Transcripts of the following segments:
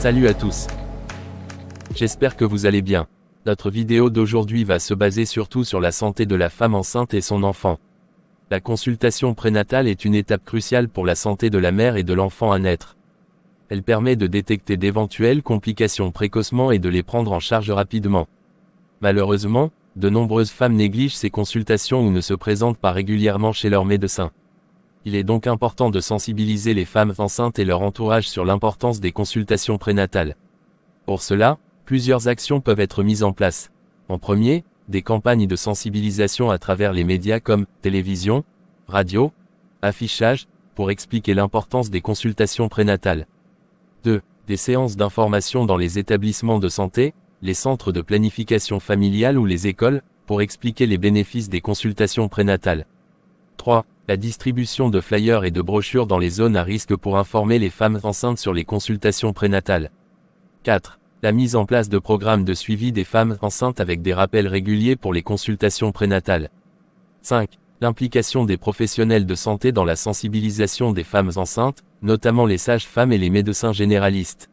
Salut à tous. J'espère que vous allez bien. Notre vidéo d'aujourd'hui va se baser surtout sur la santé de la femme enceinte et son enfant. La consultation prénatale est une étape cruciale pour la santé de la mère et de l'enfant à naître. Elle permet de détecter d'éventuelles complications précocement et de les prendre en charge rapidement. Malheureusement, de nombreuses femmes négligent ces consultations ou ne se présentent pas régulièrement chez leur médecin. Il est donc important de sensibiliser les femmes enceintes et leur entourage sur l'importance des consultations prénatales. Pour cela, plusieurs actions peuvent être mises en place. En premier, des campagnes de sensibilisation à travers les médias comme télévision, radio, affichage, pour expliquer l'importance des consultations prénatales. 2. Des séances d'information dans les établissements de santé, les centres de planification familiale ou les écoles, pour expliquer les bénéfices des consultations prénatales. 3. La distribution de flyers et de brochures dans les zones à risque pour informer les femmes enceintes sur les consultations prénatales. 4. La mise en place de programmes de suivi des femmes enceintes avec des rappels réguliers pour les consultations prénatales. 5. L'implication des professionnels de santé dans la sensibilisation des femmes enceintes, notamment les sages-femmes et les médecins généralistes.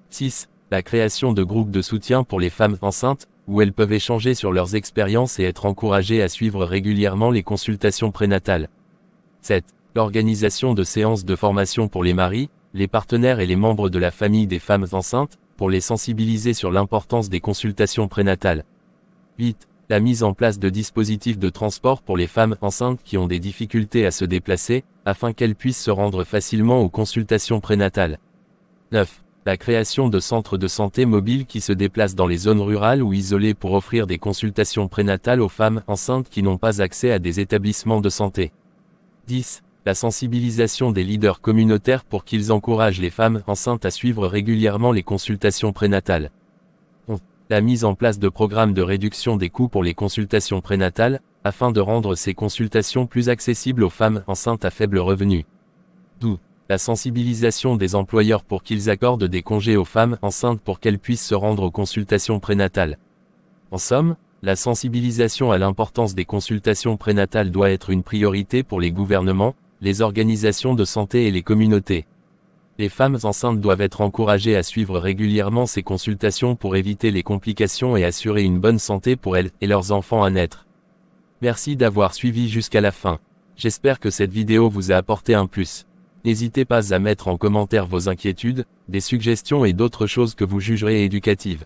6. La création de groupes de soutien pour les femmes enceintes, où elles peuvent échanger sur leurs expériences et être encouragées à suivre régulièrement les consultations prénatales. 7. L'organisation de séances de formation pour les maris, les partenaires et les membres de la famille des femmes enceintes, pour les sensibiliser sur l'importance des consultations prénatales. 8. La mise en place de dispositifs de transport pour les femmes enceintes qui ont des difficultés à se déplacer, afin qu'elles puissent se rendre facilement aux consultations prénatales. 9. La création de centres de santé mobiles qui se déplacent dans les zones rurales ou isolées pour offrir des consultations prénatales aux femmes enceintes qui n'ont pas accès à des établissements de santé. 10. La sensibilisation des leaders communautaires pour qu'ils encouragent les femmes enceintes à suivre régulièrement les consultations prénatales. 11. La mise en place de programmes de réduction des coûts pour les consultations prénatales, afin de rendre ces consultations plus accessibles aux femmes enceintes à faible revenu. 12. La sensibilisation des employeurs pour qu'ils accordent des congés aux femmes enceintes pour qu'elles puissent se rendre aux consultations prénatales. En somme, la sensibilisation à l'importance des consultations prénatales doit être une priorité pour les gouvernements, les organisations de santé et les communautés. Les femmes enceintes doivent être encouragées à suivre régulièrement ces consultations pour éviter les complications et assurer une bonne santé pour elles et leurs enfants à naître. Merci d'avoir suivi jusqu'à la fin. J'espère que cette vidéo vous a apporté un plus. N'hésitez pas à mettre en commentaire vos inquiétudes, des suggestions et d'autres choses que vous jugerez éducatives.